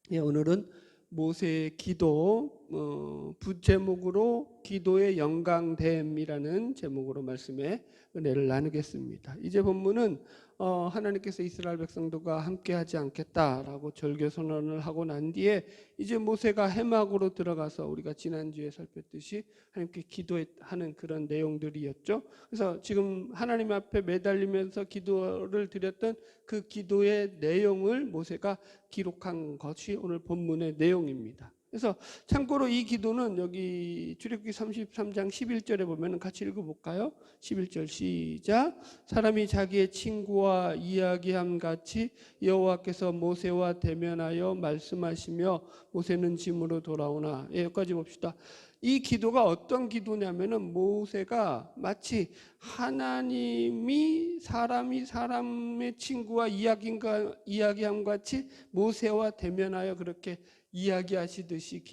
예, 오늘은 모세의 기도 부제목으로 기도의 영광됨이라는 제목으로 말씀에 은혜를 나누겠습니다. 이제 본문은 하나님께서 이스라엘 백성들과 함께하지 않겠다라고 절교 선언을 하고 난 뒤에 이제 모세가 해막으로 들어가서 우리가 지난주에 살폈듯이 하나님께 기도하는 그런 내용들이었죠. 그래서 지금 하나님 앞에 매달리면서 기도를 드렸던 그 기도의 내용을 모세가 기록한 것이 오늘 본문의 내용입니다. 그래서 참고로 이 기도는 여기 출애굽기 33장 11절에 보면 같이 읽어볼까요? 11절 시작. 사람이 자기의 친구와 이야기함 같이 여호와께서 모세와 대면하여 말씀하시며 모세는 짐으로 돌아오나. 예, 여기까지 봅시다. 이 기도가 어떤 기도냐면은 모세가 마치 하나님이 사람의 친구와 이야기함 같이 모세와 대면하여 그렇게 이야기하시듯이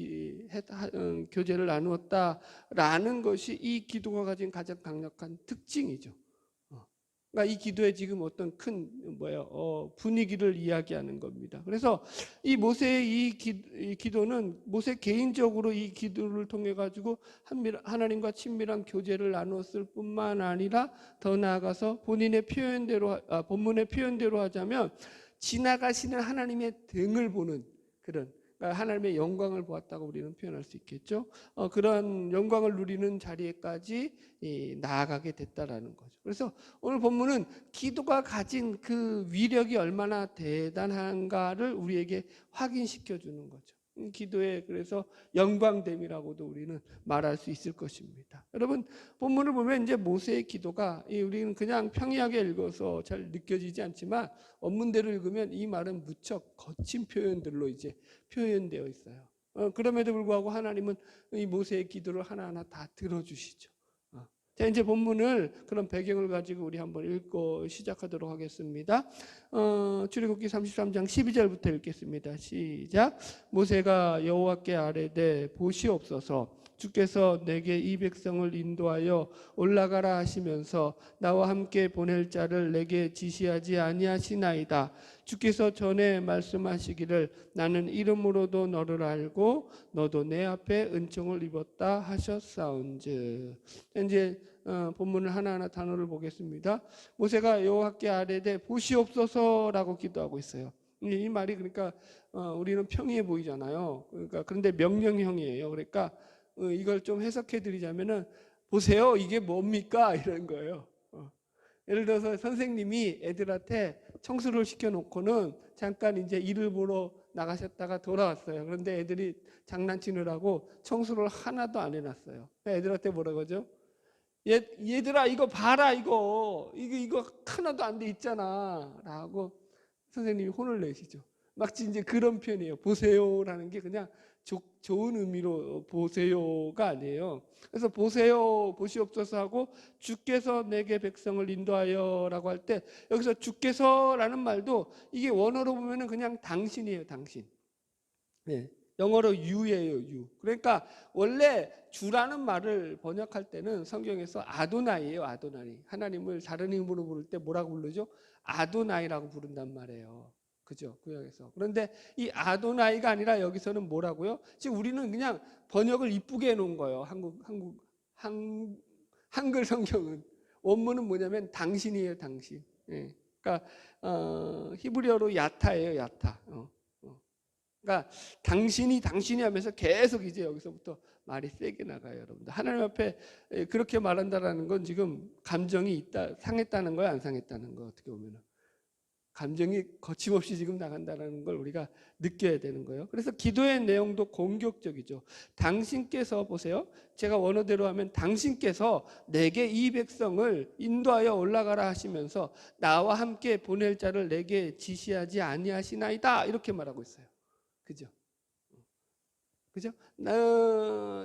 교제를 나누었다라는 것이 이 기도가 가진 가장 강력한 특징이죠. 그러니까 이 기도에 지금 어떤 큰 분위기를 이야기하는 겁니다. 그래서 이 모세의 이 기도는 모세 개인적으로 이 기도를 통해 가지고 하나님과 친밀한 교제를 나누었을 뿐만 아니라 더 나아가서 본인의 표현대로 본문의 표현대로 하자면 지나가시는 하나님의 등을 보는 그런 하나님의 영광을 보았다고 우리는 표현할 수 있겠죠. 그런 영광을 누리는 자리에까지 나아가게 됐다라는 거죠. 그래서 오늘 본문은 기도가 가진 그 위력이 얼마나 대단한가를 우리에게 확인시켜 주는 거죠. 기도에 그래서 영광됨이라고도 우리는 말할 수 있을 것입니다. 여러분 본문을 보면 이제 모세의 기도가 우리는 그냥 평이하게 읽어서 잘 느껴지지 않지만 원문대로 읽으면 이 말은 무척 거친 표현들로 이제 표현되어 있어요. 그럼에도 불구하고 하나님은 이 모세의 기도를 하나하나 다 들어주시죠. 자, 이제 본문을 그런 배경을 가지고 우리 한번 읽고 시작하도록 하겠습니다. 출애굽기 33장 12절부터 읽겠습니다. 시작. 모세가 여호와께 아뢰되 보시옵소서. 주께서 내게 이 백성을 인도하여 올라가라 하시면서 나와 함께 보낼 자를 내게 지시하지 아니하시나이다. 주께서 전에 말씀하시기를 나는 이름으로도 너를 알고 너도 내 앞에 은총을 입었다 하셨사온즉. 이제 본문을 하나하나 단어를 보겠습니다. 모세가 여호와께 아뢰되 보시옵소서라고 기도하고 있어요. 이 말이 그러니까 우리는 평이해 보이잖아요. 그런데 명령형이에요. 그러니까 이걸 좀 해석해 드리자면은 보세요, 이게 뭡니까? 이런 거예요. 예를 들어서 선생님이 애들한테 청소를 시켜놓고는 잠깐 이제 일을 보러 나가셨다가 돌아왔어요. 그런데 애들이 장난치느라고 청소를 하나도 안 해놨어요. 애들한테 뭐라고 하죠? 얘들아 이거 봐라, 이거 하나도 안 돼 있잖아 라고 선생님이 혼을 내시죠. 마치 이제 그런 표현이에요. 보세요라는 게 그냥 좋은 의미로 보세요가 아니에요. 그래서 보세요, 보시옵소서 하고 주께서 내게 백성을 인도하여라고 할 때 여기서 주께서라는 말도 이게 원어로 보면은 그냥 당신이에요, 당신. 네. 영어로 you예요, you. 그러니까 원래 주라는 말을 번역할 때는 성경에서 아도나이예요, 아도나이. 하나님을 다른 이름으로 부를 때 뭐라고 부르죠? 아도나이라고 부른단 말이에요. 그죠? 구약에서. 그런데 이 아도나이가 아니라 여기서는 뭐라고요? 지금 우리는 그냥 번역을 이쁘게 해놓은 거예요. 한글 성경은. 원문은 뭐냐면 당신이에요, 당신. 예. 그러니까 히브리어로 야타예요, 야타. 그러니까 당신이 하면서 계속 이제 여기서부터 말이 세게 나가요, 여러분들. 하나님 앞에 그렇게 말한다라는 건 지금 감정이 있다, 상했다는 거야, 안 상했다는 거. 어떻게 보면은 감정이 거침없이 지금 나간다는 걸 우리가 느껴야 되는 거예요. 그래서 기도의 내용도 공격적이죠. 당신께서 보세요. 제가 원어대로 하면 당신께서 내게 이 백성을 인도하여 올라가라 하시면서 나와 함께 보낼 자를 내게 지시하지 아니하시나이다 이렇게 말하고 있어요. 그죠? 그죠?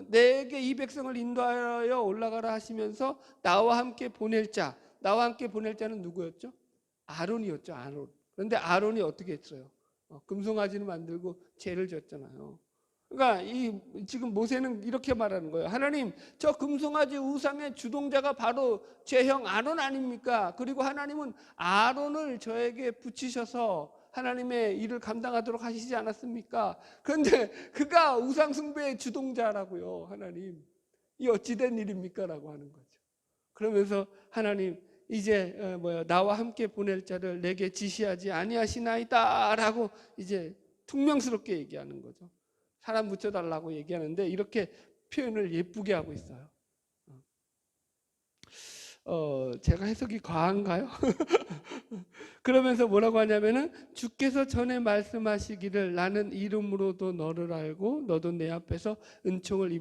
내게 이 백성을 인도하여 올라가라 하시면서 나와 함께 보낼 자는 누구였죠? 아론이었죠. 아론. 그런데 아론이 어떻게 했어요? 금송아지를 만들고 죄를 졌잖아요. 그러니까 지금 모세는 이렇게 말하는 거예요. 하나님, 저 금송아지 우상의 주동자가 바로 제 형 아론 아닙니까? 그리고 하나님은 아론을 저에게 붙이셔서 하나님의 일을 감당하도록 하시지 않았습니까? 그런데 그가 우상숭배의 주동자라고요. 하나님, 이 어찌된 일입니까? 라고 하는 거죠. 그러면서 하나님, 이제 나와 함께 보낼 자를 내게 지시하지 아니하시나이다 라고 이제 퉁명스럽게 얘기하는 거죠. 사람 붙여달라고 얘기하는데 이렇게 표현을 예쁘게 하고 있어요. 제가 해석이 과한가요? 그러면서 뭐라고 하냐면은, 주께서 전에 말씀하시기를 나는 이름으로도 너를 알고 너도 내 앞에서 은총을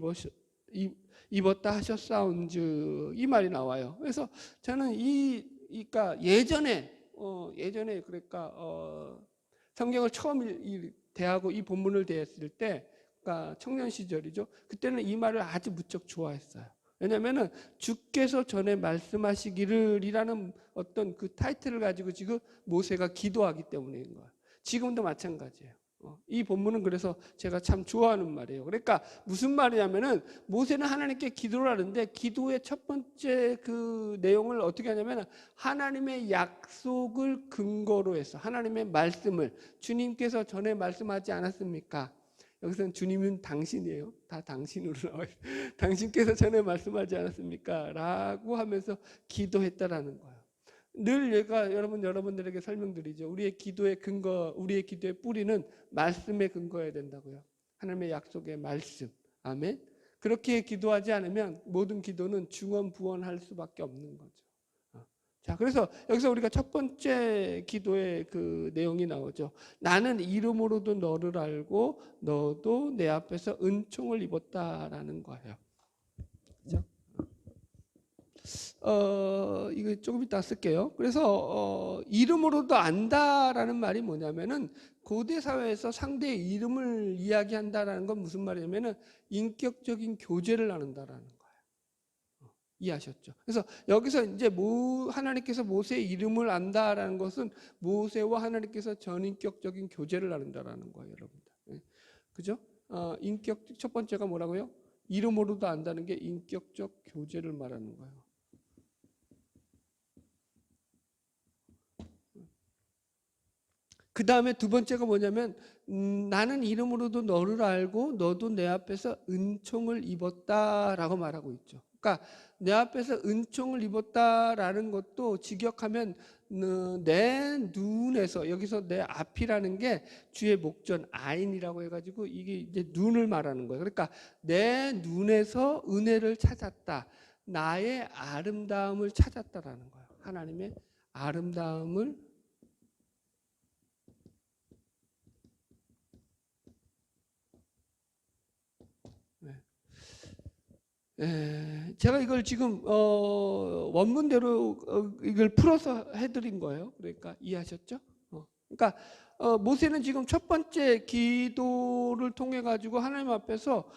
입었다 하셨사온즉, 이 말이 나와요. 그래서 저는 그러니까 예전에 그러니까 성경을 처음 대하고 이 본문을 대했을 때, 그러니까 청년 시절이죠. 그때는 이 말을 아주 무척 좋아했어요. 왜냐하면은 주께서 전에 말씀하시기를이라는 어떤 그 타이틀을 가지고 지금 모세가 기도하기 때문인 거예요. 지금도 마찬가지예요. 이 본문은 그래서 제가 참 좋아하는 말이에요. 그러니까 무슨 말이냐면은, 모세는 하나님께 기도를 하는데 기도의 첫 번째 그 내용을 어떻게 하냐면, 하나님의 약속을 근거로 해서 하나님의 말씀을, 주님께서 전에 말씀하지 않았습니까? 여기서는 주님은 당신이에요. 다 당신으로 나와요. 당신께서 전에 말씀하지 않았습니까? 라고 하면서 기도했다라는 거예요. 늘 얘가 여러분들에게 설명드리죠. 우리의 기도의 근거, 우리의 기도의 뿌리는 말씀에 근거해야 된다고요. 하나님의 약속의 말씀. 아멘. 그렇게 기도하지 않으면 모든 기도는 중언부언할 수밖에 없는 거죠. 자, 그래서 여기서 우리가 첫 번째 기도의 그 내용이 나오죠. 나는 이름으로도 너를 알고 너도 내 앞에서 은총을 입었다라는 거예요. 그렇죠? 이거 조금 이따 쓸게요. 그래서 이름으로도 안다라는 말이 뭐냐면은, 고대 사회에서 상대의 이름을 이야기한다라는 건 무슨 말이냐면은 인격적인 교제를 나눈다라는 거예요. 이해하셨죠? 그래서 여기서 이제 하나님께서 모세의 이름을 안다라는 것은 모세와 하나님께서 전인격적인 교제를 나눈다라는 거예요, 여러분들. 그죠? 첫 번째가 뭐라고요? 이름으로도 안다는 게 인격적 교제를 말하는 거예요. 그 다음에 두 번째가 뭐냐면, 나는 이름으로도 너를 알고 너도 내 앞에서 은총을 입었다라고 말하고 있죠. 그러니까 내 앞에서 은총을 입었다라는 것도 직역하면 내 눈에서, 여기서 내 앞이라는 게 주의 목전 아인이라고 해가지고 이게 이제 눈을 말하는 거예요. 그러니까 내 눈에서 은혜를 찾았다, 나의 아름다움을 찾았다라는 거예요. 하나님의 아름다움을. 제가 이걸 지금 원문대로 이걸 풀어서 해드린 거예요. 그러니까 이해하셨죠? 그러니까 모세는 지금 첫 번째 기도를 통해 가지고 하나님 앞에서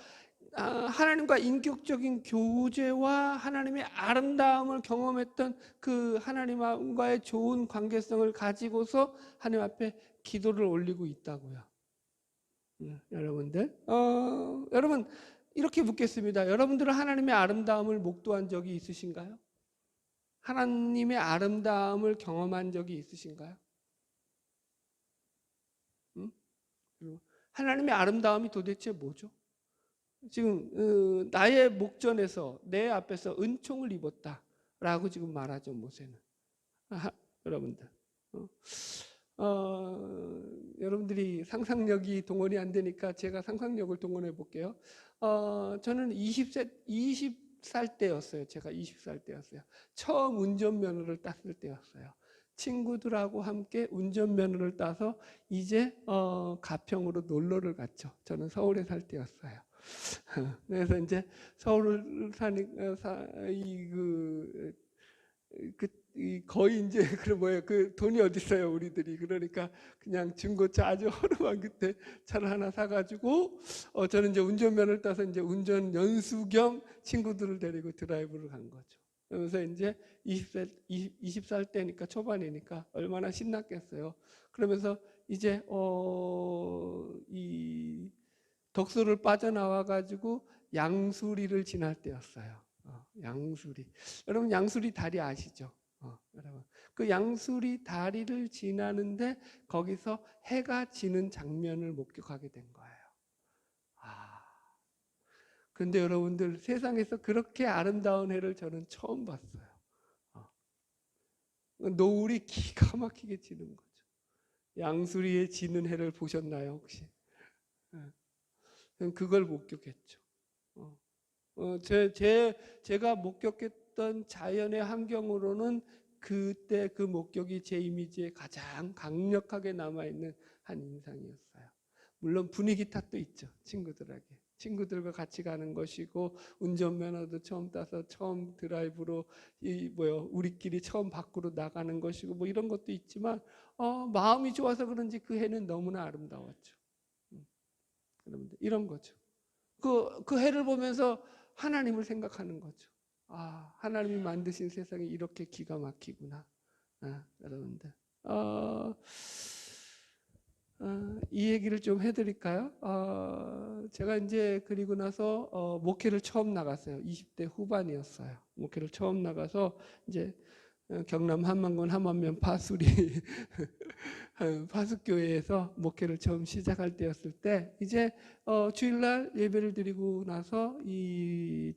하나님과 인격적인 교제와 하나님의 아름다움을 경험했던 그 하나님과의 좋은 관계성을 가지고서 하나님 앞에 기도를 올리고 있다고요. 여러분들, 여러분 이렇게 묻겠습니다. 여러분들은 하나님의 아름다움을 목도한 적이 있으신가요? 하나님의 아름다움을 경험한 적이 있으신가요? 하나님의 아름다움이 도대체 뭐죠? 지금 나의 목전에서 내 앞에서 은총을 입었다라고 지금 말하죠, 모세는. 여러분들, 여러분들이 상상력이 동원이 안 되니까 제가 상상력을 동원해 볼게요. 저는 20살 때였어요. 제가 20살 때였어요. 처음 운전면허를 땄을 때였어요. 친구들하고 함께 운전면허를 따서 이제 가평으로 놀러를 갔죠. 저는 서울에 살 때였어요. 그래서 이제 서울을 거의 이제 그 돈이 어디 있어요, 우리들이. 그러니까 그냥 중고차 아주 허름한 그때 차를 하나 사가지고 저는 이제 운전면허를 따서 이제 운전 연수 겸 친구들을 데리고 드라이브를 간 거죠. 그러면서 이제 20살 때니까, 초반이니까 얼마나 신났겠어요. 그러면서 이제 이 덕수를 빠져나와 가지고 양수리를 지날 때였어요. 양수리. 여러분 양수리 다리 아시죠? 여러분. 그 양수리 다리를 지나는데 거기서 해가 지는 장면을 목격하게 된 거예요. 그런데 여러분들, 세상에서 그렇게 아름다운 해를 저는 처음 봤어요. 노을이 기가 막히게 지는 거죠. 양수리에 지는 해를 보셨나요 혹시? 그걸 목격했죠. 제가 목격했던 자연의 환경으로는 그때 그 목격이 제 이미지에 가장 강력하게 남아있는 한 인상이었어요. 물론 분위기 탓도 있죠. 친구들과 같이 가는 것이고, 운전면허도 처음 따서 처음 드라이브로 우리끼리 처음 밖으로 나가는 것이고, 뭐 이런 것도 있지만 마음이 좋아서 그런지 그 해는 너무나 아름다웠죠. 여러분들, 이런 거죠. 그 해를 보면서 하나님을 생각하는 거죠. 하나님이 만드신 세상이 이렇게 기가 막히구나. 여러분들, 이 얘기를 좀 해드릴까요? 제가 이제 그리고 나서 목회를 처음 나갔어요. 20대 후반이었어요. 목회를 처음 나가서 이제 경남 한만군 한만면 파수리 파수교회에서 목회를 처음 시작할 때였을 때, 이제 주일날 예배를 드리고 나서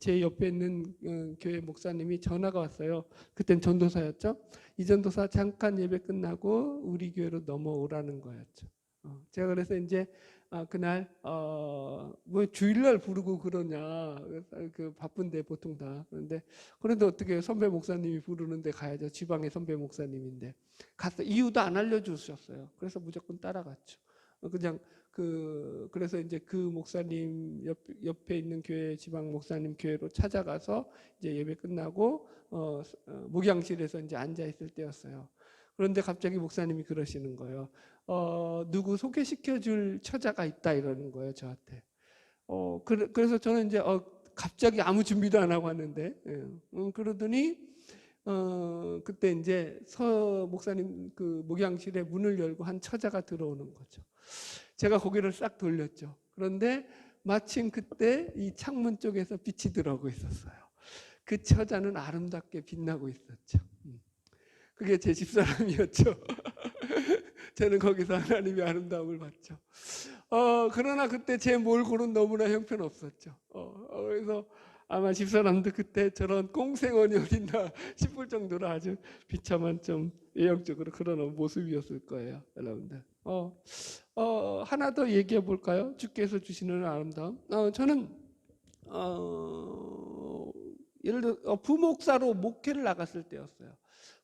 제 옆에 있는 교회 목사님이 전화가 왔어요. 그땐 전도사였죠. 이 전도사 잠깐 예배 끝나고 우리 교회로 넘어오라는 거였죠. 제가 그래서 이제 그날 뭐 주일날 부르고 그러냐, 그 바쁜데 보통 다. 그런데 그래도 어떻게 선배 목사님이 부르는데 가야죠. 지방의 선배 목사님인데 갔어. 이유도 안 알려주셨어요. 그래서 무조건 따라갔죠. 그냥 그래서 이제 그 목사님 옆에 있는 교회, 지방 목사님 교회로 찾아가서 이제 예배 끝나고 목양실에서 이제 앉아 있을 때였어요. 그런데 갑자기 목사님이 그러시는 거예요. 누구 소개시켜줄 처자가 있다 이러는 거예요, 저한테. 그래서 저는 이제 갑자기 아무 준비도 안 하고 왔는데, 그러더니 그때 이제 서 목사님 그 목양실에 문을 열고 한 처자가 들어오는 거죠. 제가 고개를 싹 돌렸죠. 그런데 마침 그때 이 창문 쪽에서 빛이 들어오고 있었어요. 그 처자는 아름답게 빛나고 있었죠. 그게 제 집사람이었죠. 저는 거기서 하나님의 아름다움을 봤죠. 그러나 그때 제 몰골은 너무나 형편없었죠. 그래서 아마 집사람도 그때 저런 꽁생원이 어딨나 싶을 정도로 아주 비참한, 좀 외형적으로 그런 모습이었을 거예요, 여러분들. 하나 더 얘기해 볼까요? 주께서 주시는 아름다움. 저는 예를 들어 부목사로 목회를 나갔을 때였어요.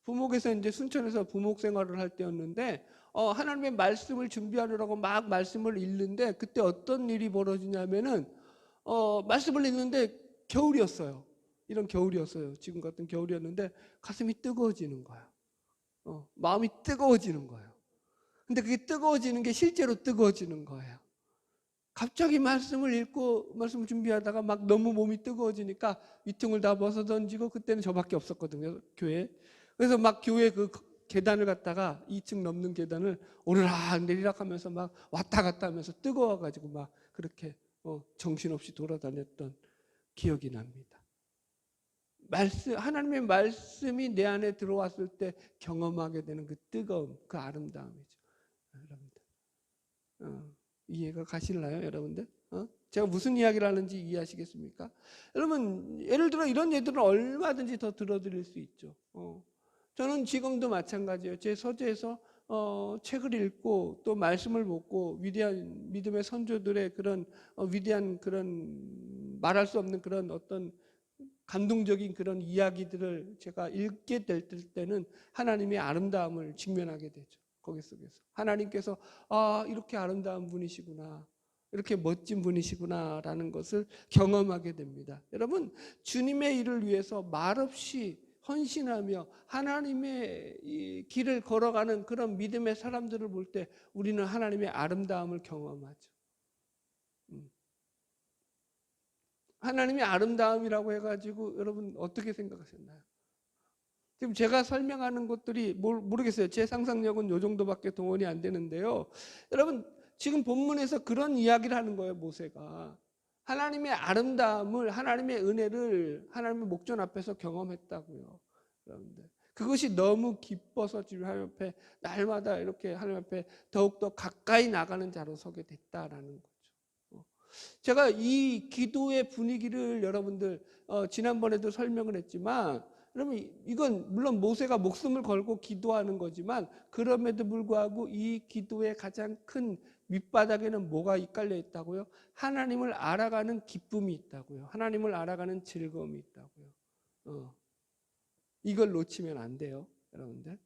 부목에서 이제 순천에서 부목 생활을 할 때였는데, 하나님의 말씀을 준비하려고 막 말씀을 읽는데, 그때 어떤 일이 벌어지냐면은 말씀을 읽는데 겨울이었어요. 이런 겨울이었어요. 지금 같은 겨울이었는데 가슴이 뜨거워지는 거야. 마음이 뜨거워지는 거예요. 근데 그게 뜨거워지는 게 실제로 뜨거워지는 거예요. 갑자기 말씀을 읽고 말씀을 준비하다가 막 너무 몸이 뜨거워지니까 위퉁을 다 벗어 던지고, 그때는 저밖에 없었거든요, 교회에. 그래서 막 교회 그 계단을 갔다가 2층 넘는 계단을 오르락 내리락 하면서 막 왔다 갔다 하면서 뜨거워가지고 막 그렇게 정신없이 돌아다녔던 기억이 납니다. 하나님의 말씀이 내 안에 들어왔을 때 경험하게 되는 그 뜨거움, 그 아름다움이죠. 여러분들, 이해가 가실나요, 여러분들? 제가 무슨 이야기를 하는지 이해하시겠습니까? 여러분, 예를 들어 이런 예들은 얼마든지 더 들어드릴 수 있죠. 저는 지금도 마찬가지예요. 제 서재에서 책을 읽고 또 말씀을 보고 위대한 믿음의 선조들의 그런 위대한 그런 말할 수 없는 그런 어떤 감동적인 그런 이야기들을 제가 읽게 될 때는 하나님의 아름다움을 직면하게 되죠. 거기 속에서 하나님께서 이렇게 아름다운 분이시구나, 이렇게 멋진 분이시구나라는 것을 경험하게 됩니다. 여러분, 주님의 일을 위해서 말없이 헌신하며 하나님의 이 길을 걸어가는 그런 믿음의 사람들을 볼 때 우리는 하나님의 아름다움을 경험하죠. 하나님의 아름다움이라고 해가지고 여러분 어떻게 생각하셨나요? 지금 제가 설명하는 것들이 모르겠어요. 제 상상력은 이 정도밖에 동원이 안 되는데요. 여러분, 지금 본문에서 그런 이야기를 하는 거예요. 모세가 하나님의 아름다움을, 하나님의 은혜를 하나님의 목전 앞에서 경험했다고요. 여러분들, 그것이 너무 기뻐서 지금 하나님 앞에 날마다 이렇게 하나님 앞에 더욱더 가까이 나가는 자로 서게 됐다라는 거죠. 제가 이 기도의 분위기를 여러분들 지난번에도 설명을 했지만, 여러분 이건 물론 모세가 목숨을 걸고 기도하는 거지만 그럼에도 불구하고 이 기도의 가장 큰 밑바닥에는 뭐가 깔려 있다고요? 하나님을 알아가는 기쁨이 있다고요. 하나님을 알아가는 즐거움이 있다고요. 이걸 놓치면 안 돼요, 여러분들.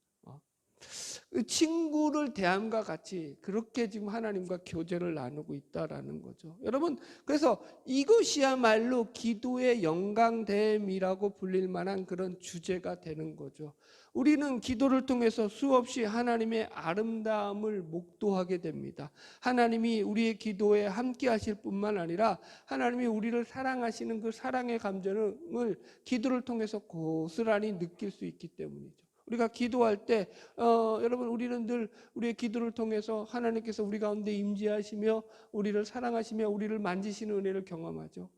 친구를 대함과 같이 그렇게 지금 하나님과 교제를 나누고 있다라는 거죠. 여러분, 그래서 이것이야말로 기도의 영광됨이라고 불릴 만한 그런 주제가 되는 거죠. 우리는 기도를 통해서 수없이 하나님의 아름다움을 목도하게 됩니다. 하나님이 우리의 기도에 함께 하실 뿐만 아니라 하나님이 우리를 사랑하시는 그 사랑의 감정을 기도를 통해서 고스란히 느낄 수 있기 때문이죠. 우리가 기도할 때 여러분 우리는 늘 우리의 기도를 통해서 하나님께서 우리 가운데 임재하시며 우리를 사랑하시며 우리를 만지시는 은혜를 경험하죠.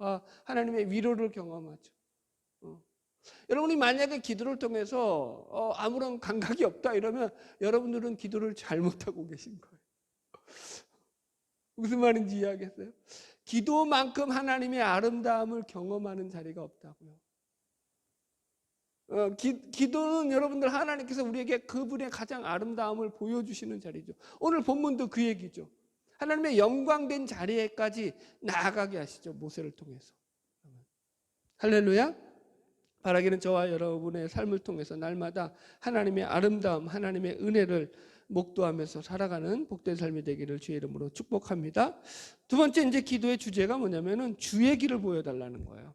하나님의 위로를 경험하죠. 여러분이 만약에 기도를 통해서 아무런 감각이 없다 이러면 여러분들은 기도를 잘못하고 계신 거예요. 무슨 말인지 이해하겠어요? 기도만큼 하나님의 아름다움을 경험하는 자리가 없다고요. 기도는 여러분들 하나님께서 우리에게 그분의 가장 아름다움을 보여주시는 자리죠. 오늘 본문도 그 얘기죠. 하나님의 영광된 자리에까지 나아가게 하시죠. 모세를 통해서. 할렐루야. 바라기는 저와 여러분의 삶을 통해서 날마다 하나님의 아름다움, 하나님의 은혜를 목도하면서 살아가는 복된 삶이 되기를 주의 이름으로 축복합니다. 두 번째 이제 기도의 주제가 뭐냐면은 주의 길을 보여달라는 거예요.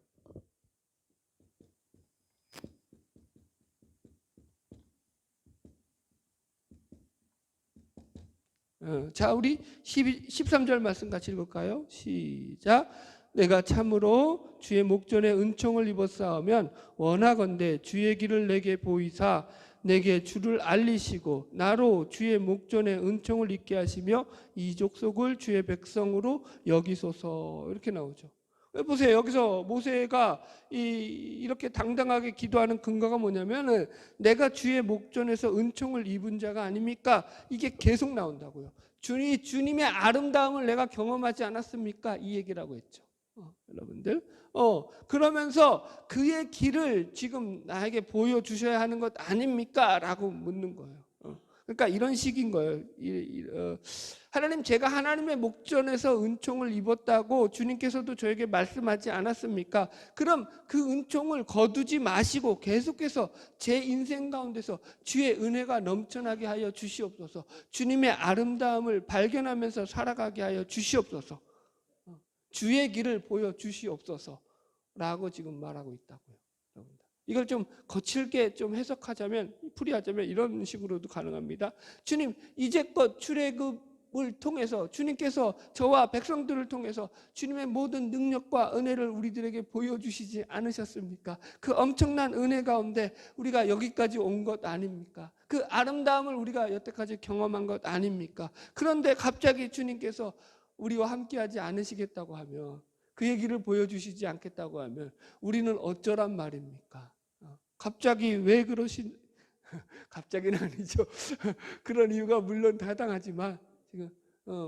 자, 우리 13절 말씀 같이 읽을까요? 시작. 내가 참으로 주의 목전에 은총을 입었사오면 원하건대 주의 길을 내게 보이사 내게 주를 알리시고 나로 주의 목전에 은총을 입게 하시며 이 족속을 주의 백성으로 여기소서. 이렇게 나오죠. 보세요. 여기서 모세가 이렇게 당당하게 기도하는 근거가 뭐냐면 내가 주의 목전에서 은총을 입은 자가 아닙니까? 이게 계속 나온다고요. 주님의 아름다움을 내가 경험하지 않았습니까? 이 얘기라고 했죠. 여러분들. 그러면서 그의 길을 지금 나에게 보여주셔야 하는 것 아닙니까? 라고 묻는 거예요. 그러니까 이런 식인 거예요. 하나님, 제가 하나님의 목전에서 은총을 입었다고 주님께서도 저에게 말씀하지 않았습니까? 그럼 그 은총을 거두지 마시고 계속해서 제 인생 가운데서 주의 은혜가 넘쳐나게 하여 주시옵소서. 주님의 아름다움을 발견하면서 살아가게 하여 주시옵소서. 주의 길을 보여주시옵소서 라고 지금 말하고 있다고요. 이걸 좀 거칠게 좀 해석하자면, 풀이하자면 이런 식으로도 가능합니다. 주님, 이제껏 출애굽을 통해서 주님께서 저와 백성들을 통해서 주님의 모든 능력과 은혜를 우리들에게 보여주시지 않으셨습니까? 그 엄청난 은혜 가운데 우리가 여기까지 온 것 아닙니까? 그 아름다움을 우리가 여태까지 경험한 것 아닙니까? 그런데 갑자기 주님께서 우리와 함께하지 않으시겠다고 하면, 그 얘기를 보여주시지 않겠다고 하면 우리는 어쩌란 말입니까? 갑자기 왜 그러신, 갑자기는 아니죠. 그런 이유가 물론 타당하지만 지금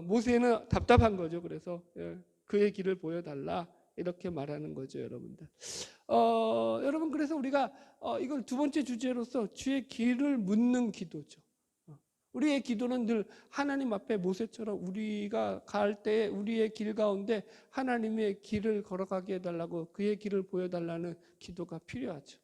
모세는 답답한 거죠. 그래서 그의 길을 보여달라 이렇게 말하는 거죠, 여러분들. 여러분, 그래서 우리가 이걸 두 번째 주제로서 주의 길을 묻는 기도죠. 우리의 기도는 늘 하나님 앞에 모세처럼 우리가 갈 때 우리의 길 가운데 하나님의 길을 걸어가게 해달라고, 그의 길을 보여달라는 기도가 필요하죠.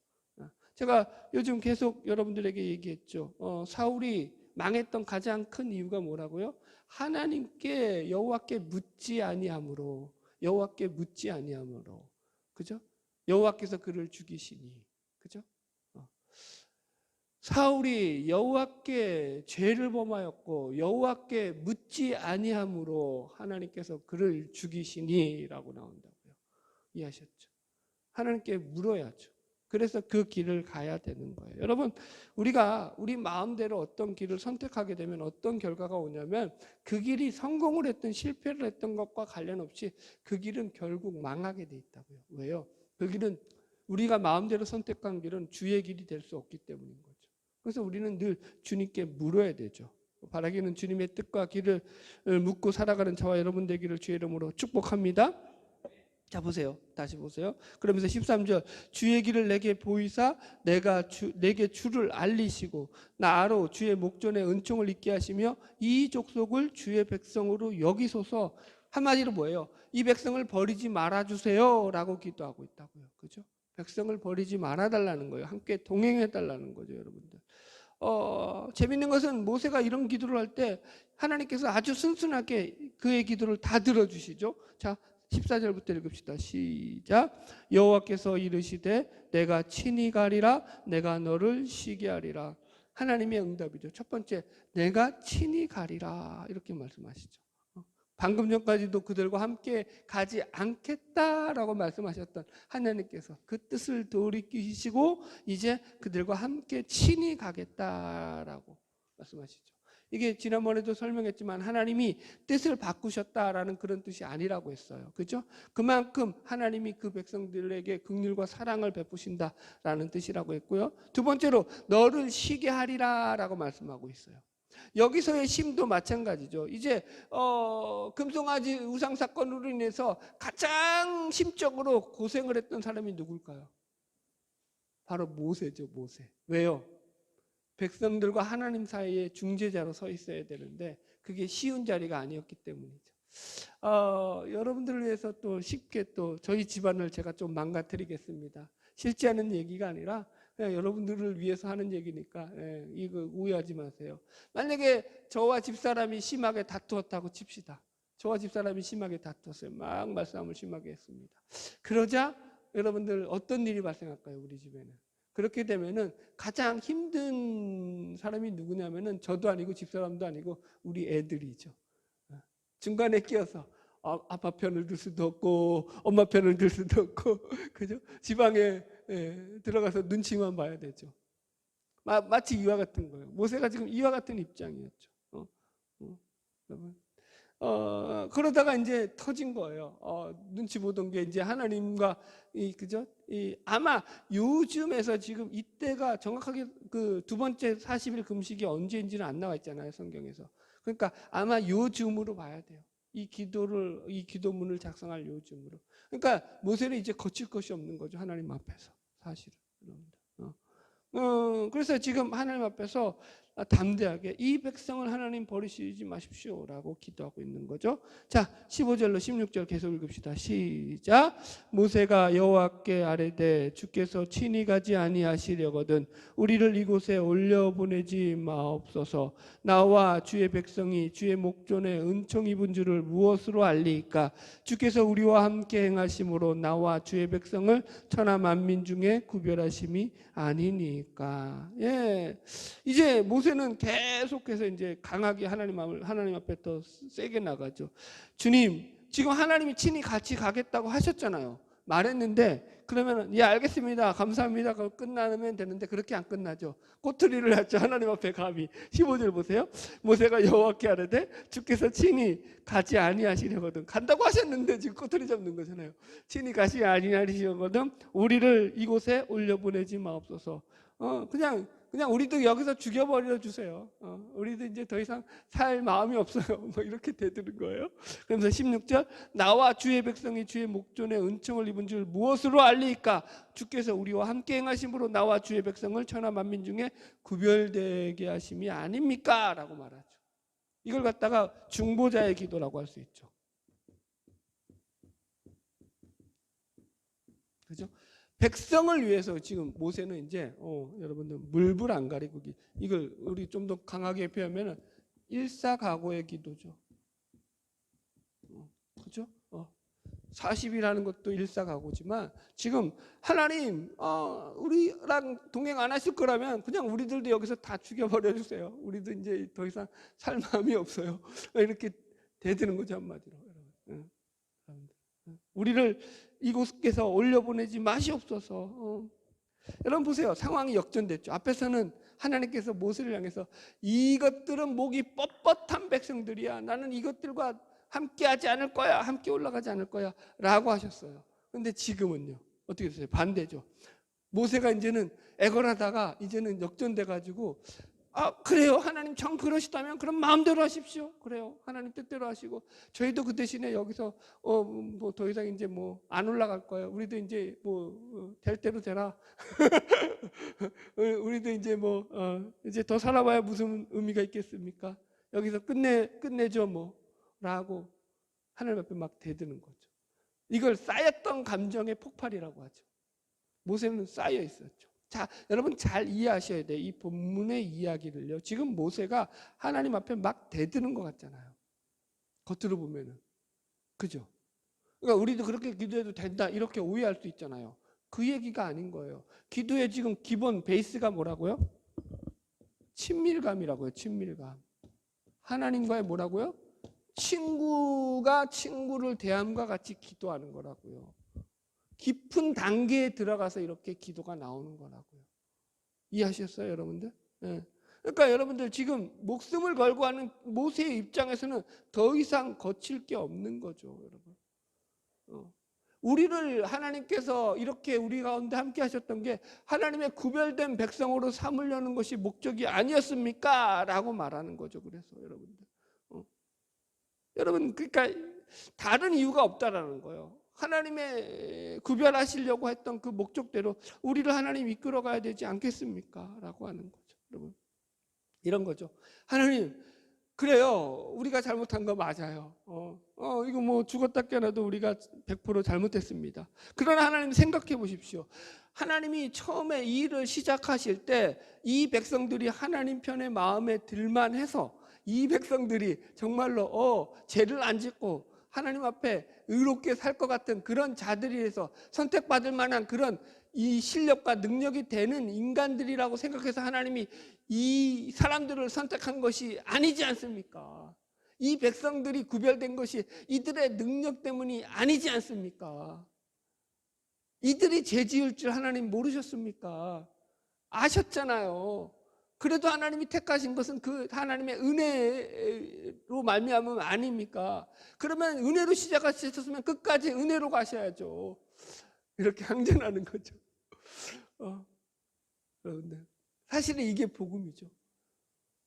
제가 요즘 계속 여러분들에게 얘기했죠. 사울이 망했던 가장 큰 이유가 뭐라고요? 하나님께 여호와께 묻지 아니함으로, 여호와께 묻지 아니함으로, 그죠? 여호와께서 그를 죽이시니, 그죠? 사울이 여호와께 죄를 범하였고 여호와께 묻지 아니함으로 하나님께서 그를 죽이시니라고 나온다고요. 이해하셨죠? 하나님께 물어야죠. 그래서 그 길을 가야 되는 거예요. 여러분, 우리가 우리 마음대로 어떤 길을 선택하게 되면 어떤 결과가 오냐면 그 길이 성공을 했든 실패를 했던 것과 관련 없이 그 길은 결국 망하게 돼 있다고요. 왜요? 그 길은, 우리가 마음대로 선택한 길은 주의 길이 될 수 없기 때문인 거죠. 그래서 우리는 늘 주님께 물어야 되죠. 바라기는 주님의 뜻과 길을 묻고 살아가는 저와 여러분 되기를 주의 이름으로 축복합니다. 자, 보세요. 다시 보세요. 그러면서 13절, 주의 길을 내게 보이사 내게 주를 알리시고 나로 주의 목전에 은총을 있게 하시며 이 족속을 주의 백성으로 여기소서. 한마디로 뭐예요? 이 백성을 버리지 말아주세요 라고 기도하고 있다고요. 그죠? 백성을 버리지 말아달라는 거예요. 함께 동행해달라는 거죠, 여러분들. 재밌는 것은 모세가 이런 기도를 할 때 하나님께서 아주 순순하게 그의 기도를 다 들어주시죠. 자, 14절부터 읽읍시다. 시작. 여호와께서 이르시되 내가 친히 가리라. 내가 너를 쉬게 하리라. 하나님의 응답이죠. 첫 번째, 내가 친히 가리라 이렇게 말씀하시죠. 방금 전까지도 그들과 함께 가지 않겠다라고 말씀하셨던 하나님께서 그 뜻을 돌이키시고 이제 그들과 함께 친히 가겠다라고 말씀하시죠. 이게 지난번에도 설명했지만 하나님이 뜻을 바꾸셨다라는 그런 뜻이 아니라고 했어요. 그죠? 그만큼 하나님이 그 백성들에게 긍휼과 사랑을 베푸신다라는 뜻이라고 했고요. 두 번째로 너를 쉬게 하리라라고 말씀하고 있어요. 여기서의 쉼도 마찬가지죠. 이제 금송아지 우상 사건으로 인해서 가장 심적으로 고생을 했던 사람이 누굴까요? 바로 모세죠. 모세. 왜요? 백성들과 하나님 사이에 중재자로 서 있어야 되는데 그게 쉬운 자리가 아니었기 때문이죠. 여러분들을 위해서 또 쉽게 또 저희 집안을 제가 좀 망가뜨리겠습니다. 싫지 않은 얘기가 아니라 그냥 여러분들을 위해서 하는 얘기니까 이거 오해하지 마세요. 만약에 저와 집사람이 심하게 다투었다고 칩시다. 저와 집사람이 심하게 다투었어요. 막 말싸움을 심하게 했습니다. 그러자 여러분들 어떤 일이 발생할까요? 우리 집에는. 그렇게 되면은 가장 힘든 사람이 누구냐면은 저도 아니고 집사람도 아니고 우리 애들이죠. 중간에 끼어서 아빠 편을 들 수도 없고 엄마 편을 들 수도 없고 그죠? 지방에 들어가서 눈치만 봐야 되죠. 마치 이와 같은 거예요. 모세가 지금 이와 같은 입장이었죠. 그러다가 이제 터진 거예요. 눈치 보던 게 이제 하나님과 그죠? 아마 요즘에서 지금 이때가 정확하게 그 두 번째 40일 금식이 언제인지는 안 나와 있잖아요, 성경에서. 그러니까 아마 요즘으로 봐야 돼요. 이 기도문을 작성할 요즘으로. 그러니까 모세는 이제 거칠 것이 없는 거죠, 하나님 앞에서. 사실은. 그래서 지금 하나님 앞에서 담대하게 이 백성을 하나님 버리시지 마십시오라고 기도하고 있는 거죠. 자, 15절로 16절 계속 읽읍시다. 시작. 모세가 여호와께 아뢰되 주께서 친히 가지 아니하시려거든 우리를 이곳에 올려보내지 마옵소서. 나와 주의 백성이 주의 목전에 은총 입은 줄을 무엇으로 알리이까? 주께서 우리와 함께 행하심으로 나와 주의 백성을 천하 만민 중에 구별하심이 아니니까. 이제 모세는 계속해서 이제 강하게 하나님 앞에 더 세게 나가죠. 주님, 지금 하나님이 친히 같이 가겠다고 하셨잖아요. 말했는데 그러면 알겠습니다, 감사합니다 그거 끝나면 되는데 그렇게 안 끝나죠. 꼬투리를 잡죠. 하나님 앞에 감히. 15절 보세요. 모세가 여호와께 아뢰되 주께서 친히 가지 아니하시려거든. 간다고 하셨는데 지금 꼬투리 잡는 거잖아요. 친히 가지 아니하시려거든 우리를 이곳에 올려보내지 마옵소서. 그냥 우리도 여기서 죽여버려 주세요. 우리도 이제 더 이상 살 마음이 없어요. 뭐 이렇게 되드는 거예요. 그러면서 16절 나와 주의 백성이 주의 목전에 은총을 입은 줄 무엇으로 알리이까? 주께서 우리와 함께 행하심으로 나와 주의 백성을 천하 만민 중에 구별되게 하심이 아닙니까? 라고 말하죠. 이걸 갖다가 중보자의 기도라고 할 수 있죠. 그죠? 백성을 위해서 지금 모세는 이제 여러분들 물불 안 가리고 이걸 우리 좀 더 강하게 표현하면 일사각오의 기도죠. 그죠? 40일 하는 것도 일사각오지만 지금 하나님 우리랑 동행 안 하실 거라면 그냥 우리들도 여기서 다 죽여버려 주세요. 우리도 이제 더 이상 살 마음이 없어요. 이렇게 대드는 거죠, 한마디로. 우리를 이곳에서 올려보내지 마시옵소서. 여러분 보세요. 상황이 역전됐죠. 앞에서는 하나님께서 모세를 향해서 이것들은 목이 뻣뻣한 백성들이야. 나는 이것들과 함께하지 않을 거야. 함께 올라가지 않을 거야 라고 하셨어요. 그런데 지금은요 어떻게 됐어요? 반대죠. 모세가 이제는 애걸하다가 이제는 역전돼 가지고 그래요. 하나님 정 그러시다면 그럼 마음대로 하십시오. 그래요. 하나님 뜻대로 하시고 저희도 그 대신에 여기서 뭐 더 이상 이제 뭐 안 올라갈 거예요. 우리도 이제 뭐 될 대로 되라. 우리도 이제 뭐 이제 더 살아봐야 무슨 의미가 있겠습니까? 여기서 끝내죠 뭐라고 하나님 앞에 막 대드는 거죠. 이걸 쌓였던 감정의 폭발이라고 하죠. 모세는 쌓여 있었죠. 자, 여러분 잘 이해하셔야 돼요. 이 본문의 이야기를요. 지금 모세가 하나님 앞에 막 대드는 것 같잖아요. 겉으로 보면은. 그죠? 그러니까 우리도 그렇게 기도해도 된다 이렇게 오해할 수 있잖아요. 그 얘기가 아닌 거예요. 기도의 지금 기본 베이스가 뭐라고요? 친밀감이라고요. 친밀감. 하나님과의 뭐라고요? 친구가 친구를 대함과 같이 기도하는 거라고요. 깊은 단계에 들어가서 이렇게 기도가 나오는 거라고요. 이해하셨어요, 여러분들? 네. 그러니까 여러분들 지금 목숨을 걸고 하는 모세의 입장에서는 더 이상 거칠 게 없는 거죠, 여러분. 우리를 하나님께서 이렇게 우리 가운데 함께 하셨던 게 하나님의 구별된 백성으로 삼으려는 것이 목적이 아니었습니까? 라고 말하는 거죠. 그래서 여러분들. 여러분, 그러니까 다른 이유가 없다라는 거예요. 하나님의 구별하시려고 했던 그 목적대로 우리를 하나님 이끌어 가야 되지 않겠습니까? 라고 하는 거죠. 여러분, 이런 거죠. 하나님, 그래요. 우리가 잘못한 거 맞아요. 이거 뭐 죽었다 깨어나도 우리가 100% 잘못했습니다. 그러나 하나님 생각해 보십시오. 하나님이 처음에 이 일을 시작하실 때 이 백성들이 하나님 편의 마음에 들만 해서 이 백성들이 정말로 죄를 안 짓고 하나님 앞에 의롭게 살 것 같은 그런 자들이라서 선택받을 만한 그런 이 실력과 능력이 되는 인간들이라고 생각해서 하나님이 이 사람들을 선택한 것이 아니지 않습니까? 이 백성들이 구별된 것이 이들의 능력 때문이 아니지 않습니까? 이들이 죄 지을 줄 하나님 모르셨습니까? 아셨잖아요. 그래도 하나님이 택하신 것은 그 하나님의 은혜로 말미암음 아닙니까? 그러면 은혜로 시작하셨으면 끝까지 은혜로 가셔야죠. 이렇게 항전하는 거죠. 여러분들, 사실은 이게 복음이죠.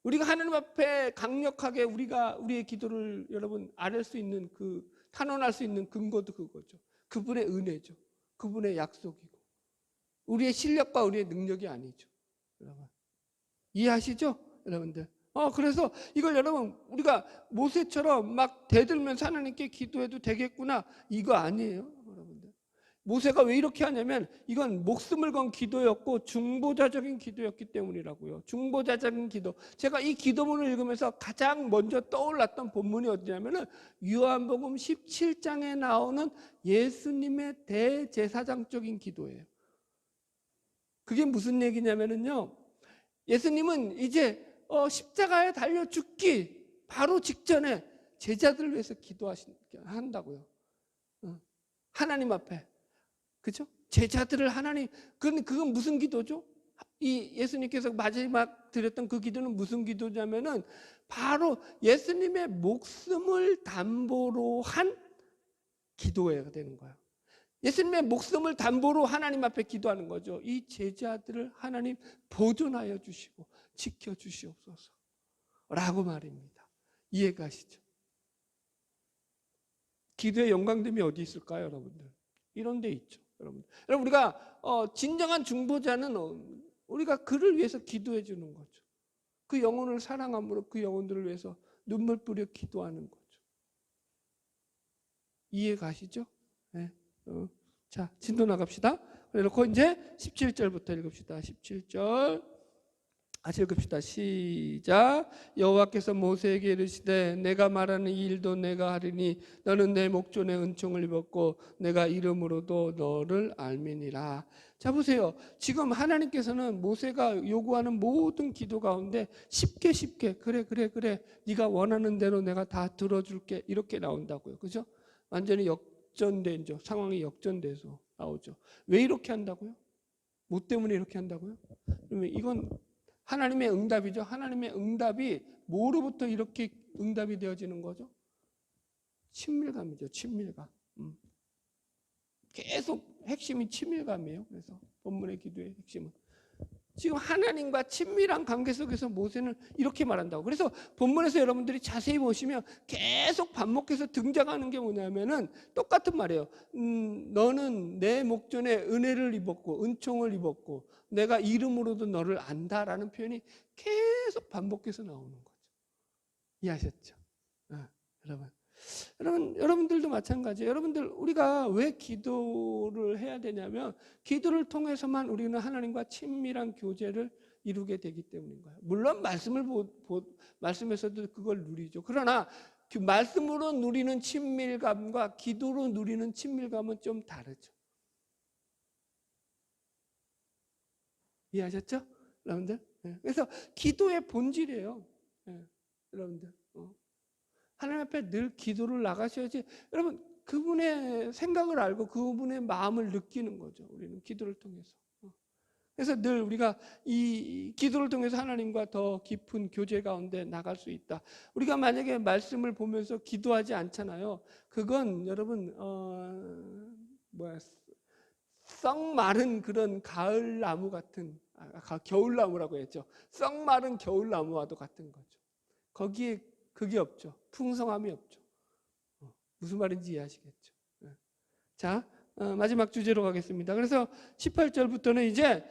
우리가 하나님 앞에 강력하게 우리의 기도를 여러분 아뢰 수 있는 탄원할 수 있는 근거도 그거죠. 그분의 은혜죠. 그분의 약속이고 우리의 실력과 우리의 능력이 아니죠. 여러분 이해하시죠? 여러분들. 그래서 이걸 여러분 우리가 모세처럼 막 대들면서 하나님께 기도해도 되겠구나 이거 아니에요, 여러분들. 모세가 왜 이렇게 하냐면 이건 목숨을 건 기도였고 중보자적인 기도였기 때문이라고요. 중보자적인 기도. 제가 이 기도문을 읽으면서 가장 먼저 떠올랐던 본문이 어디냐면은 요한복음 17장에 나오는 예수님의 대제사장적인 기도예요. 그게 무슨 얘기냐면은요. 예수님은 이제 십자가에 달려 죽기 바로 직전에 제자들을 위해서 기도한다고요. 하나님 앞에. 그죠? 제자들을 하나님, 그건 무슨 기도죠? 이 예수님께서 마지막 드렸던 그 기도는 무슨 기도냐면은 바로 예수님의 목숨을 담보로 한 기도가 되는 거예요. 예수님의 목숨을 담보로 하나님 앞에 기도하는 거죠. 이 제자들을 하나님 보존하여 주시고 지켜주시옵소서 라고 말입니다. 이해가시죠? 기도의 영광됨이 어디 있을까요, 여러분들? 이런 데 있죠. 여러분, 우리가 진정한 중보자는 우리가 그를 위해서 기도해 주는 거죠. 그 영혼을 사랑함으로 그 영혼들을 위해서 눈물 뿌려 기도하는 거죠. 이해 가시죠? 네. 자, 진도 나갑시다. 그래놓고 이제 17절부터 읽읍시다. 17절. 같이 읽읍시다. 시작. 여호와께서 모세에게 이르시되 내가 말하는 이 일도 내가 하리니 너는 내 목전에 은총을 입었고 내가 이름으로도 너를 알미니라. 자 보세요. 지금 하나님께서는 모세가 요구하는 모든 기도 가운데 쉽게 그래 네가 원하는 대로 내가 다 들어줄게 이렇게 나온다고요. 그죠? 완전히 역전되죠. 상황이 역전돼서 나오죠. 왜 이렇게 한다고요? 뭐 때문에 이렇게 한다고요? 그러면 이건 하나님의 응답이죠. 하나님의 응답이 뭐로부터 이렇게 응답이 되어지는 거죠? 친밀감이죠. 친밀감. 계속 핵심이 친밀감이에요. 그래서 본문의 기도의 핵심은 지금 하나님과 친밀한 관계 속에서 모세는 이렇게 말한다고. 그래서 본문에서 여러분들이 자세히 보시면 계속 반복해서 등장하는 게 뭐냐면은 똑같은 말이에요. 너는 내 목전에 은혜를 입었고 은총을 입었고 내가 이름으로도 너를 안다라는 표현이 계속 반복해서 나오는 거죠. 이해하셨죠? 여러분들도 마찬가지예요. 여러분들 우리가 왜 기도를 해야 되냐면 기도를 통해서만 우리는 하나님과 친밀한 교제를 이루게 되기 때문인 거예요. 물론 말씀에서도 그걸 누리죠. 그러나 그 말씀으로 누리는 친밀감과 기도로 누리는 친밀감은 좀 다르죠. 이해하셨죠? 여러분들? 그래서 기도의 본질이에요. 여러분들. 하나님 앞에 늘 기도를 나가셔야지. 여러분 그분의 생각을 알고 그분의 마음을 느끼는 거죠. 우리는 기도를 통해서. 그래서 늘 우리가 이 기도를 통해서 하나님과 더 깊은 교제 가운데 나갈 수 있다. 우리가 만약에 말씀을 보면서 기도하지 않잖아요. 그건 여러분 썩 마른 그런 가을나무 같은 겨울나무라고 했죠. 썩 마른 겨울나무와도 같은 거죠. 거기에 그게 없죠. 풍성함이 없죠. 무슨 말인지 이해하시겠죠. 자, 마지막 주제로 가겠습니다. 그래서 18절부터는 이제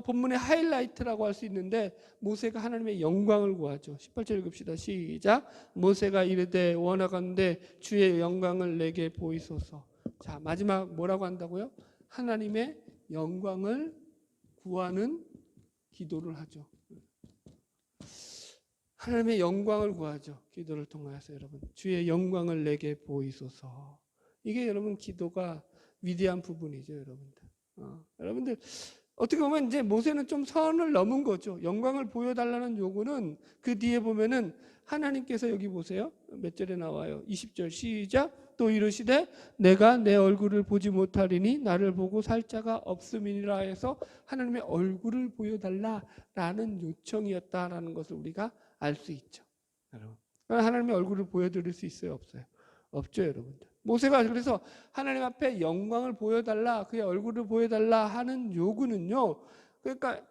본문의 하이라이트라고 할 수 있는데 모세가 하나님의 영광을 구하죠. 18절 읽읍시다. 시작. 모세가 이르되 원하건대 주의 영광을 내게 보이소서. 자, 마지막 뭐라고 한다고요? 하나님의 영광을 구하는 기도를 하죠. 하나님의 영광을 구하죠. 기도를 통해서 여러분 주의 영광을 내게 보이소서. 이게 여러분 기도가 위대한 부분이죠, 여러분들. 여러분들 어떻게 보면 이제 모세는 좀 선을 넘은 거죠. 영광을 보여달라는 요구는 그 뒤에 보면은 하나님께서 여기 보세요. 몇 절에 나와요? 20절 시작. 또 이르시되 내가 내 얼굴을 보지 못하리니 나를 보고 살 자가 없음이니라 해서 하나님의 얼굴을 보여달라라는 요청이었다라는 것을 우리가 알 수 있죠. 여러분. 하나님의 얼굴을 보여드릴 수 있어요? 없어요? 없죠, 여러분들. 모세가 그래서 하나님 앞에 영광을 보여달라, 그의 얼굴을 보여달라 하는 요구는요. 그러니까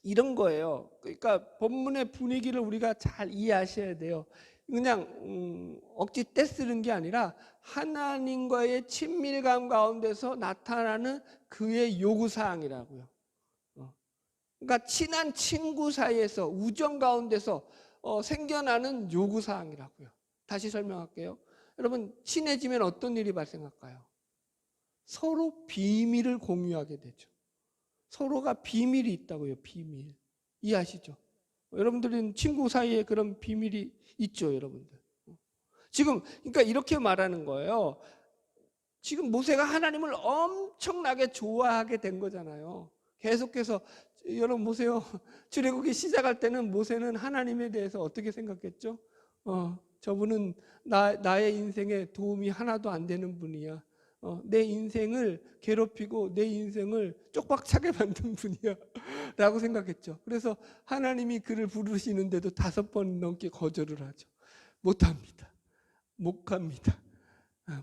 이런 거예요. 그러니까 본문의 분위기를 우리가 잘 이해하셔야 돼요. 그냥 억지 떼쓰는 게 아니라 하나님과의 친밀감 가운데서 나타나는 그의 요구사항이라고요. 그러니까 친한 친구 사이에서 우정 가운데서 생겨나는 요구사항이라고요. 다시 설명할게요. 여러분 친해지면 어떤 일이 발생할까요? 서로 비밀을 공유하게 되죠. 서로가 비밀이 있다고요. 비밀. 이해하시죠? 여러분들은 친구 사이에 그런 비밀이 있죠, 여러분들. 지금 그러니까 이렇게 말하는 거예요. 지금 모세가 하나님을 엄청나게 좋아하게 된 거잖아요. 계속해서 여러분 보세요. 출애굽기 시작할 때는 모세는 하나님에 대해서 어떻게 생각했죠? 저분은 나의 인생에 도움이 하나도 안 되는 분이야. 내 인생을 괴롭히고 내 인생을 쪽박차게 만든 분이야 라고 생각했죠. 그래서 하나님이 그를 부르시는데도 5번 넘게 거절을 하죠. 못합니다. 못 갑니다.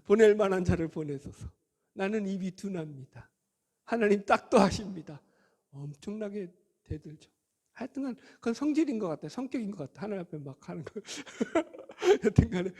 보낼 만한 자를 보내소서. 나는 입이 둔합니다. 하나님 딱도 하십니다. 엄청나게 대들죠. 하여튼간 그건 성질인 것 같아요. 성격인 것 같아요. 하나님 앞에 막 하는 거. 여튼간에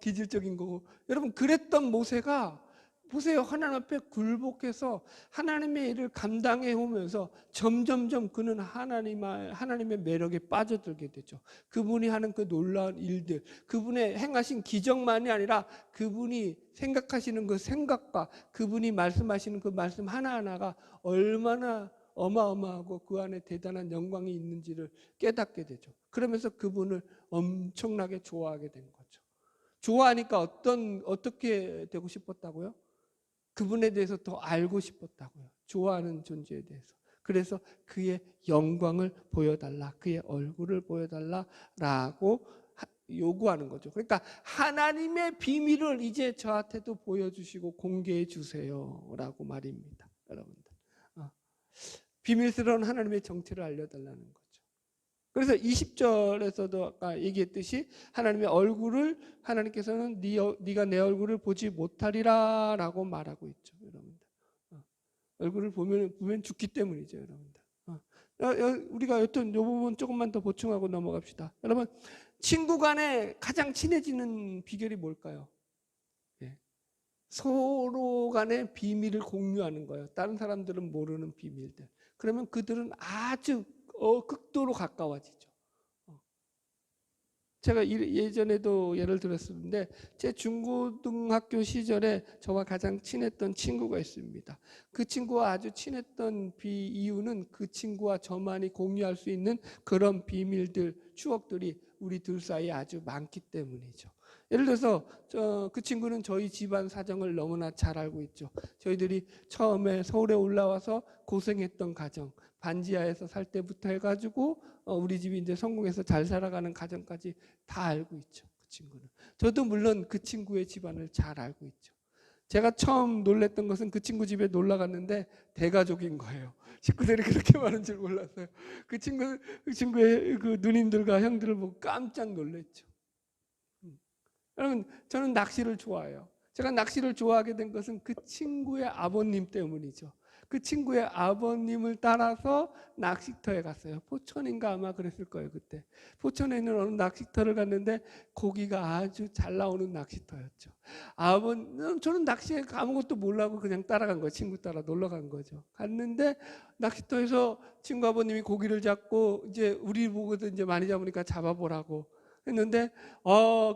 기질적인 거고. 여러분 그랬던 모세가 보세요. 하나님 앞에 굴복해서 하나님의 일을 감당해 오면서 점점점 그는 하나님의 매력에 빠져들게 되죠. 그분이 하는 그 놀라운 일들, 그분의 행하신 기적만이 아니라 그분이 생각하시는 그 생각과 그분이 말씀하시는 그 말씀 하나하나가 얼마나 어마어마하고 그 안에 대단한 영광이 있는지를 깨닫게 되죠. 그러면서 그분을 엄청나게 좋아하게 된 거죠. 좋아하니까 어떻게 되고 싶었다고요? 그분에 대해서 더 알고 싶었다고요. 좋아하는 존재에 대해서. 그래서 그의 영광을 보여달라, 그의 얼굴을 보여달라라고 요구하는 거죠. 그러니까 하나님의 비밀을 이제 저한테도 보여주시고 공개해 주세요라고 말입니다, 여러분들. 비밀스러운 하나님의 정체를 알려달라는 거죠. 그래서 20절에서도 아까 얘기했듯이 하나님의 얼굴을 하나님께서는 네가 내 얼굴을 보지 못하리라라고 말하고 있죠, 여러분들. 얼굴을 보면 죽기 때문이죠, 여러분들. 우리가 여튼 이 부분 조금만 더 보충하고 넘어갑시다. 여러분, 친구 간에 가장 친해지는 비결이 뭘까요? 예. 서로 간에 비밀을 공유하는 거예요. 다른 사람들은 모르는 비밀들. 그러면 그들은 아주 극도로 가까워지죠. 제가 예전에도 예를 들었었는데 제 중고등학교 시절에 저와 가장 친했던 친구가 있습니다. 그 친구와 아주 친했던 이유는 그 친구와 저만이 공유할 수 있는 그런 비밀들, 추억들이 우리 둘 사이에 아주 많기 때문이죠. 예를 들어서 그 친구는 저희 집안 사정을 너무나 잘 알고 있죠. 저희들이 처음에 서울에 올라와서 고생했던 가정, 반지하에서 살 때부터 해가지고 우리 집이 이제 성공해서 잘 살아가는 가정까지 다 알고 있죠. 그 친구는. 저도 물론 그 친구의 집안을 잘 알고 있죠. 제가 처음 놀랬던 것은 그 친구 집에 놀러 갔는데 대가족인 거예요. 식구들이 그렇게 많은 줄 몰랐어요. 그 친구의 그 누님들과 형들을 보고 깜짝 놀랐죠. 여러분, 저는 낚시를 좋아해요. 제가 낚시를 좋아하게 된 것은 그 친구의 아버님 때문이죠. 그 친구의 아버님을 따라서 낚시터에 갔어요. 포천인가 아마 그랬을 거예요, 그때. 포천에 있는 어느 낚시터를 갔는데 고기가 아주 잘 나오는 낚시터였죠. 저는 낚시에 아무것도 몰라고 그냥 따라간 거예요. 친구 따라 놀러 간 거죠. 갔는데 낚시터에서 친구 아버님이 고기를 잡고 이제 우리 보고도 이제 많이 잡으니까 잡아보라고 했는데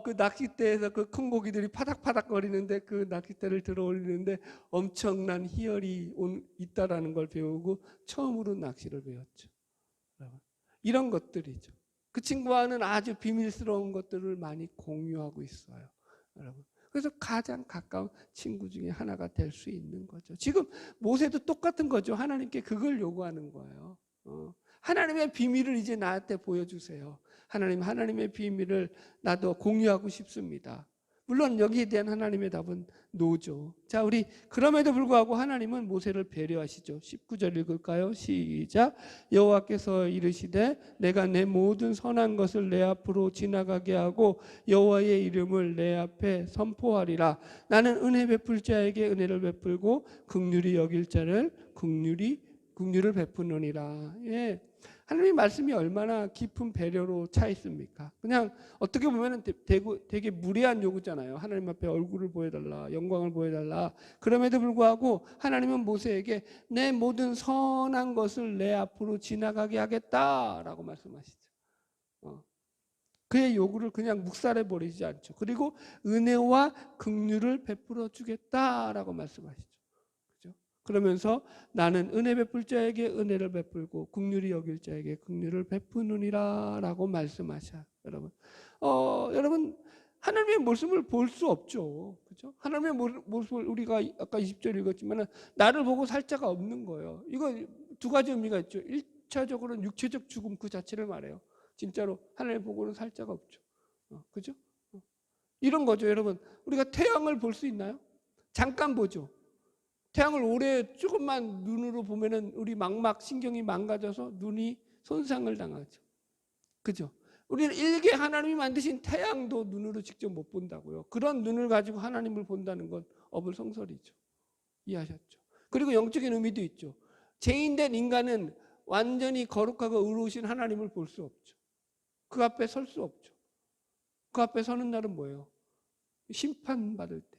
그 낚싯대에서 그 큰 고기들이 파닥파닥 거리는데 그 낚싯대를 들어 올리는데 엄청난 희열이 있다라는 걸 배우고 처음으로 낚시를 배웠죠. 이런 것들이죠. 그 친구와는 아주 비밀스러운 것들을 많이 공유하고 있어요, 여러분. 그래서 가장 가까운 친구 중에 하나가 될 수 있는 거죠. 지금 모세도 똑같은 거죠. 하나님께 그걸 요구하는 거예요. 하나님의 비밀을 이제 나한테 보여주세요. 하나님의 비밀을 나도 공유하고 싶습니다. 물론 여기에 대한 하나님의 답은 노죠. 자, 우리 그럼에도 불구하고 하나님은 모세를 배려하시죠. 19절 읽을까요? 시작. 여호와께서 이르시되 내가 내 모든 선한 것을 내 앞으로 지나가게 하고 여호와의 이름을 내 앞에 선포하리라. 나는 은혜 베풀 자에게 은혜를 베풀고 긍휼히 여길 자를 긍휼을 베푸느니라. 예. 하나님의 말씀이 얼마나 깊은 배려로 차 있습니까? 그냥 어떻게 보면 되게 무례한 요구잖아요. 하나님 앞에 얼굴을 보여달라, 영광을 보여달라. 그럼에도 불구하고 하나님은 모세에게 내 모든 선한 것을 내 앞으로 지나가게 하겠다라고 말씀하시죠. 그의 요구를 그냥 묵살해 버리지 않죠. 그리고 은혜와 긍휼을 베풀어 주겠다라고 말씀하시죠. 그러면서 나는 은혜 베풀 자에게 은혜를 베풀고 긍휼히 여길 자에게 긍휼을 베푸느니라라고 말씀하셔요, 여러분. 여러분 하나님의 모습을 볼 수 없죠, 그렇죠? 하나님의 모습을 우리가 아까 20절 읽었지만 나를 보고 살 자가 없는 거예요. 이거 두 가지 의미가 있죠. 1차적으로는 육체적 죽음 그 자체를 말해요. 진짜로 하나님 보고는 살 자가 없죠, 그렇죠? 이런 거죠, 여러분. 우리가 태양을 볼 수 있나요? 잠깐 보죠. 태양을 오래 조금만 눈으로 보면은 우리 망막 신경이 망가져서 눈이 손상을 당하죠. 그죠? 우리는 일개 하나님이 만드신 태양도 눈으로 직접 못 본다고요. 그런 눈을 가지고 하나님을 본다는 건 어불성설이죠. 이해하셨죠? 그리고 영적인 의미도 있죠. 죄인된 인간은 완전히 거룩하고 의로우신 하나님을 볼 수 없죠. 그 앞에 설 수 없죠. 그 앞에 서는 날은 뭐예요? 심판받을 때죠.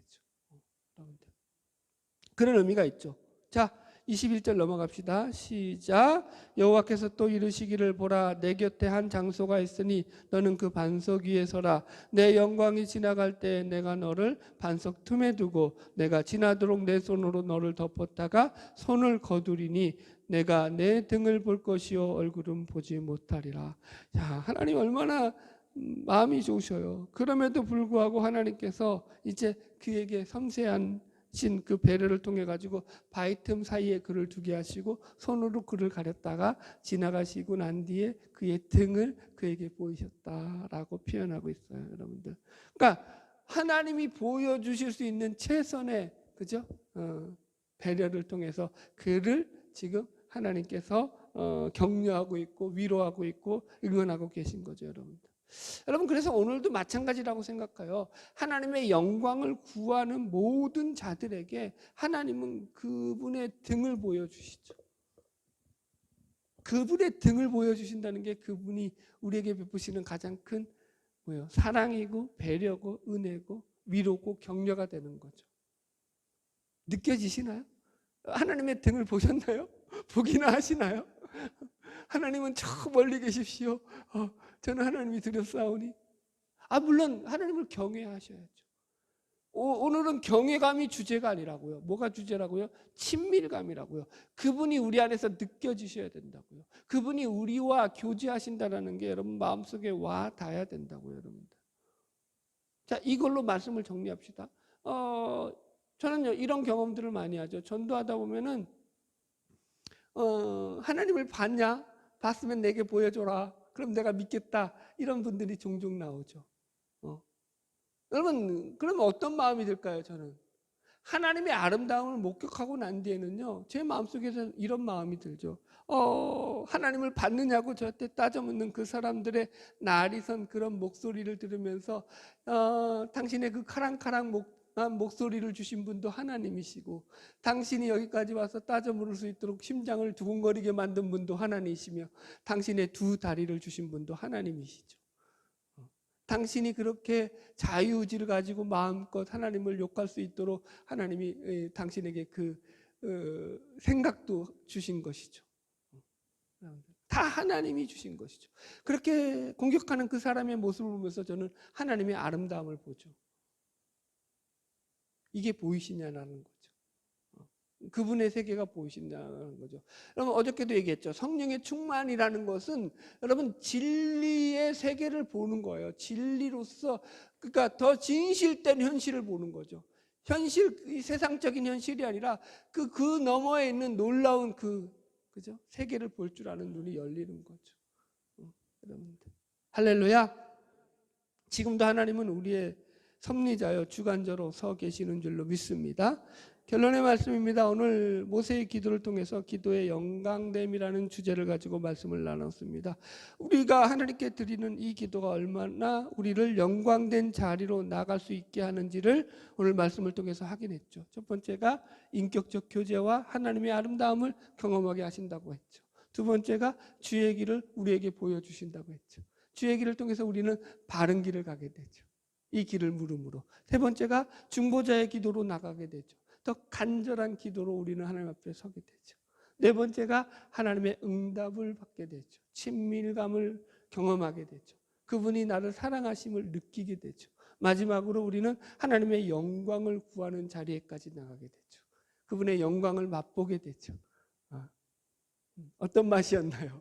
그런 의미가 있죠. 자, 21절 넘어갑시다. 시작. 여호와께서 또 이르시기를 보라 내 곁에 한 장소가 있으니 너는 그 반석 위에 서라. 내 영광이 지나갈 때 내가 너를 반석 틈에 두고 내가 지나도록 내 손으로 너를 덮었다가 손을 거두리니 내가 내 등을 볼 것이요 얼굴은 보지 못하리라. 자, 하나님 얼마나 마음이 좋으셔요. 그럼에도 불구하고 하나님께서 이제 그에게 섬세한 그 배려를 통해 가지고 바위 틈 사이에 그를 두게 하시고 손으로 그를 가렸다가 지나가시고 난 뒤에 그의 등을 그에게 보이셨다라고 표현하고 있어요, 여러분들. 그러니까 하나님이 보여주실 수 있는 최선의 그죠? 배려를 통해서 그를 지금 하나님께서 격려하고 있고 위로하고 있고 응원하고 계신 거죠, 여러분들. 여러분, 그래서 오늘도 마찬가지라고 생각해요. 하나님의 영광을 구하는 모든 자들에게 하나님은 그분의 등을 보여주시죠. 그분의 등을 보여주신다는 게 그분이 우리에게 베푸시는 가장 큰 뭐예요? 사랑이고 배려고 은혜고 위로고 격려가 되는 거죠. 느껴지시나요? 하나님의 등을 보셨나요? 보기나 하시나요? 하나님은 저 멀리 계십시오. 저는 하나님이 두렵사오니. 물론 하나님을 경외하셔야죠. 오늘은 경외감이 주제가 아니라고요. 뭐가 주제라고요? 친밀감이라고요. 그분이 우리 안에서 느껴지셔야 된다고요. 그분이 우리와 교제하신다는 게 여러분 마음속에 와 닿아야 된다고요, 여러분들. 자, 이걸로 말씀을 정리합시다. 저는요 이런 경험들을 많이 하죠. 전도하다 보면은 하나님을 봤냐? 봤으면 내게 보여줘라. 그럼 내가 믿겠다. 이런 분들이 종종 나오죠. 여러분, 그러면 어떤 마음이 들까요? 저는 하나님의 아름다움을 목격하고 난 뒤에는요 제 마음속에서 이런 마음이 들죠. 하나님을 봤느냐고 저한테 따져 묻는 그 사람들의 나리선 그런 목소리를 들으면서 당신의 그 카랑카랑 목소리를 주신 분도 하나님이시고, 당신이 여기까지 와서 따져 물을 수 있도록 심장을 두근거리게 만든 분도 하나님이시며, 당신의 두 다리를 주신 분도 하나님이시죠. 당신이 그렇게 자유의지를 가지고 마음껏 하나님을 욕할 수 있도록 하나님이 당신에게 그 생각도 주신 것이죠. 다 하나님이 주신 것이죠. 그렇게 공격하는 그 사람의 모습을 보면서 저는 하나님의 아름다움을 보죠. 이게 보이시냐라는 거죠. 그분의 세계가 보이신다는 거죠. 여러분, 어저께도 얘기했죠. 성령의 충만이라는 것은 여러분 진리의 세계를 보는 거예요. 진리로서, 그러니까 더 진실된 현실을 보는 거죠. 현실, 이 세상적인 현실이 아니라 그 너머에 있는 놀라운 그죠? 세계를 볼 줄 아는 눈이 열리는 거죠. 여러분들, 할렐루야. 지금도 하나님은 우리의 섭리자여 주관자로 서 계시는 줄로 믿습니다. 결론의 말씀입니다. 오늘 모세의 기도를 통해서 기도의 영광됨이라는 주제를 가지고 말씀을 나눴습니다. 우리가 하나님께 드리는 이 기도가 얼마나 우리를 영광된 자리로 나갈 수 있게 하는지를 오늘 말씀을 통해서 확인했죠. 첫 번째가 인격적 교제와 하나님의 아름다움을 경험하게 하신다고 했죠. 두 번째가 주의 길을 우리에게 보여주신다고 했죠. 주의 길을 통해서 우리는 바른 길을 가게 되죠. 이 길을 물음으로. 세 번째가 중보자의 기도로 나가게 되죠. 더 간절한 기도로 우리는 하나님 앞에 서게 되죠. 네 번째가 하나님의 응답을 받게 되죠. 친밀감을 경험하게 되죠. 그분이 나를 사랑하심을 느끼게 되죠. 마지막으로 우리는 하나님의 영광을 구하는 자리에까지 나가게 되죠. 그분의 영광을 맛보게 되죠. 어떤 맛이었나요?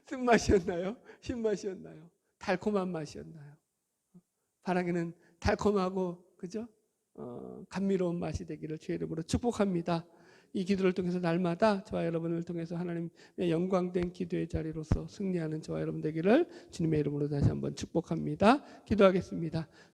쓴맛이었나요? 신맛이었나요? 달콤한 맛이었나요? 바라기는 달콤하고 그죠? 감미로운 맛이 되기를 주의 이름으로 축복합니다. 이 기도를 통해서 날마다 저와 여러분을 통해서 하나님의 영광된 기도의 자리로서 승리하는 저와 여러분 되기를 주님의 이름으로 다시 한번 축복합니다. 기도하겠습니다.